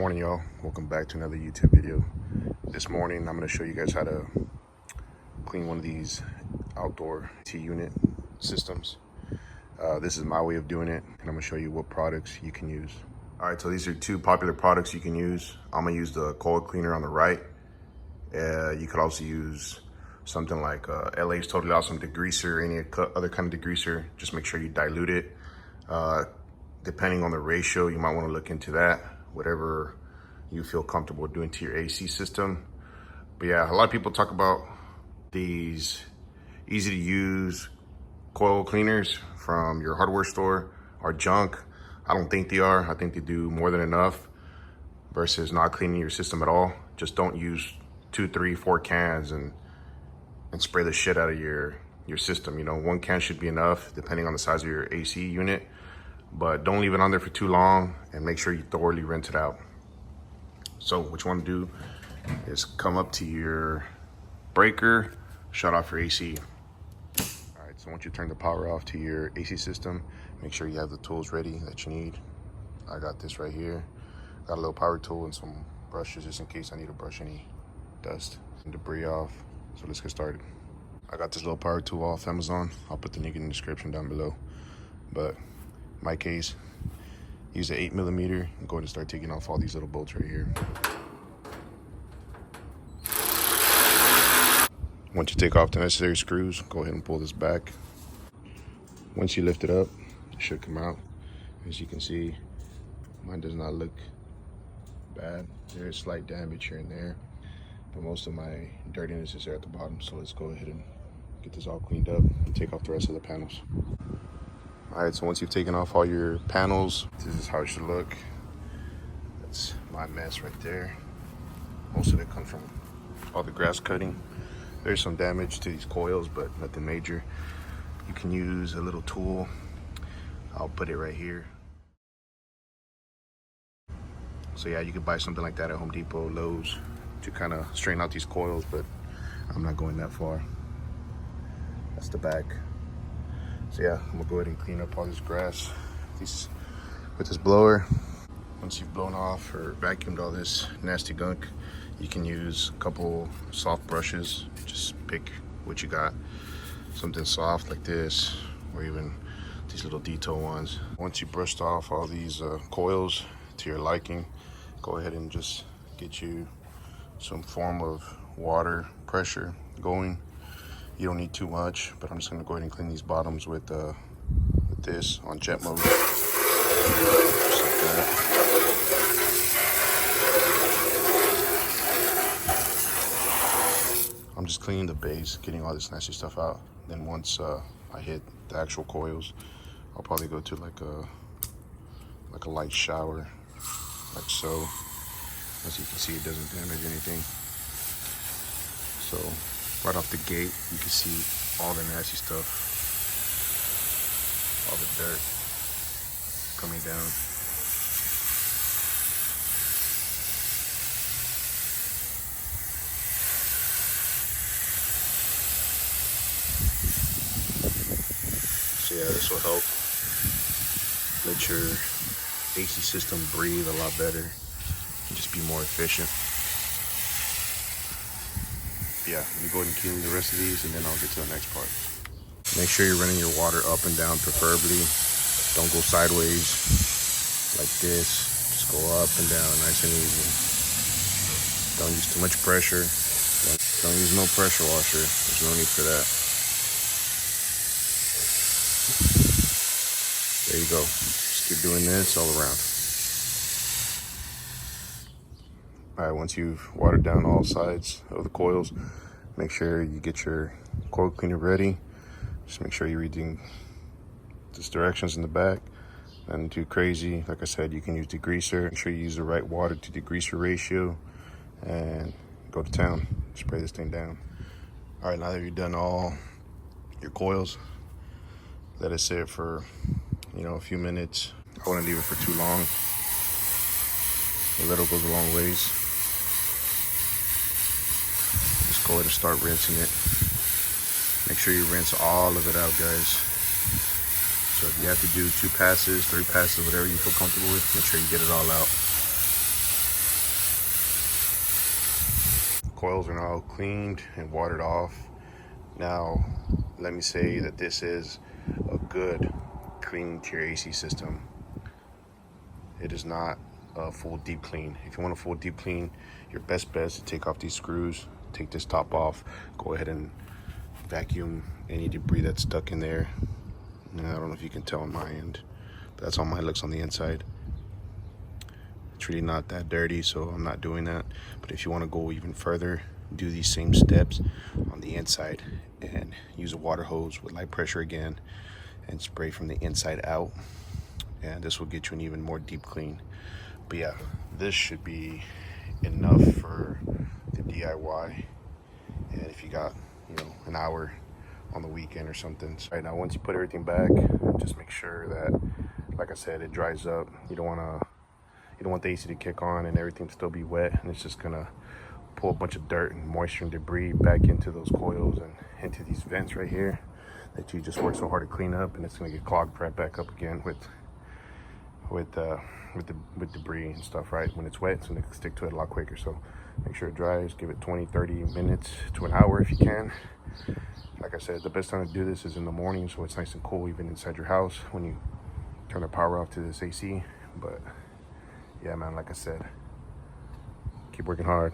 Morning, y'all. Welcome back to another YouTube video. This morning I'm going to show you guys how to clean one of these outdoor T-unit systems. This is my way of doing it, and I'm going to show you what products you can use. Alright, so these are two popular products you can use. I'm going to use the Coil Cleaner on the right. You could also use something like LA's Totally Awesome degreaser, any other kind of degreaser. Just make sure you dilute it. Depending on the ratio, you might want to look into that, whatever you feel comfortable doing to your AC system. But yeah, a lot of people talk about these easy to use coil cleaners from your hardware store are junk. I don't think they are. I think they do more than enough versus not cleaning your system at all. Just don't use 2, 3, 4 cans and spray the shit out of your system. You know, 1 can should be enough depending on the size of your AC unit. But don't leave it on there for too long and make sure you thoroughly rinse it out. So what you want to do is come up to your breaker, shut off your AC. All right, so once you turn the power off to your AC system, make sure you have the tools ready that you need. I got this right here. Got a little power tool and some brushes just in case I need to brush any dust and debris off. So let's get started. I got this little power tool off Amazon. I'll put the link in the description down below. But in my case, use an 8mm and go ahead and start taking off all these little bolts right here. Once you take off the necessary screws, go ahead and pull this back. Once you lift it up, it should come out. As you can see, mine does not look bad. There is slight damage here and there, but most of my dirtiness is there at the bottom. So let's go ahead and get this all cleaned up and take off the rest of the panels. All right, so once you've taken off all your panels, this is how it should look. That's my mess right there. Most of it comes from all the grass cutting. There's some damage to these coils, but nothing major. You can use a little tool. I'll put it right here. So yeah, you could buy something like that at Home Depot, Lowe's, to kind of straighten out these coils, but I'm not going that far. That's the back. So yeah, I'm gonna go ahead and clean up all this grass with this blower. Once you've blown off or vacuumed all this nasty gunk, you can use a couple soft brushes. Just pick what you got. Something soft like this, or even these little detail ones. Once you brushed off all these coils to your liking, go ahead and just get you some form of water pressure going. You don't need too much, but I'm just gonna go ahead and clean these bottoms with this on jet mode. Just like that. I'm just cleaning the base, getting all this nasty stuff out. Then once I hit the actual coils, I'll probably go to like a light shower, like so. As you can see, it doesn't damage anything. So right off the gate, you can see all the nasty stuff, all the dirt coming down. So yeah, this will help let your AC system breathe a lot better and just be more efficient. Yeah, let me go ahead and clean the rest of these and then I'll get to the next part. Make sure you're running your water up and down preferably. Don't go sideways like this. Just go up and down, nice and easy. Don't use too much pressure. Don't use no pressure washer. There's no need for that. There you go. Just keep doing this all around. All right, once you've watered down all sides of the coils, make sure you get your coil cleaner ready. Just make sure you're reading the directions in the back. Nothing too crazy. Like I said, you can use degreaser. Make sure you use the right water to degreaser ratio and go to town. Spray this thing down. All right, now that you've done all your coils, let it sit for, a few minutes. I wouldn't leave it for too long. A little goes a long ways. Just go ahead and start rinsing it. Make sure you rinse all of it out, guys. So if you have to do 2 passes, 3 passes, whatever you feel comfortable with, make sure you get it all out. coils are now cleaned and watered off. Now, let me say that this is a good cleaning to your AC system. It is not a full deep clean. If you want a full deep clean, your best bet is to take off these screws, take this top off, go ahead and vacuum any debris that's stuck in there. And I don't know if you can tell on my end, but that's how mine looks on the inside. It's really not that dirty, so I'm not doing that. But if you want to go even further, do these same steps on the inside and use a water hose with light pressure again and spray from the inside out, and this will get you an even more deep clean. But yeah, this should be enough for the DIY. And if you got, you know, an hour on the weekend or something. So right now, once you put everything back, just make sure that, like I said, it dries up. You don't want the AC to kick on and everything still be wet, and it's just gonna pull a bunch of dirt and moisture and debris back into those coils and into these vents right here that you just worked so hard to clean up, and it's gonna get clogged right back up again with debris and stuff. Right when it's wet, it's gonna stick to it a lot quicker. So make sure it dries. Give it 20-30 minutes to an hour if you can. Like I said, the best time to do this is in the morning, so it's nice and cool even inside your house when you turn the power off to this AC. But yeah, man, like I said, keep working hard.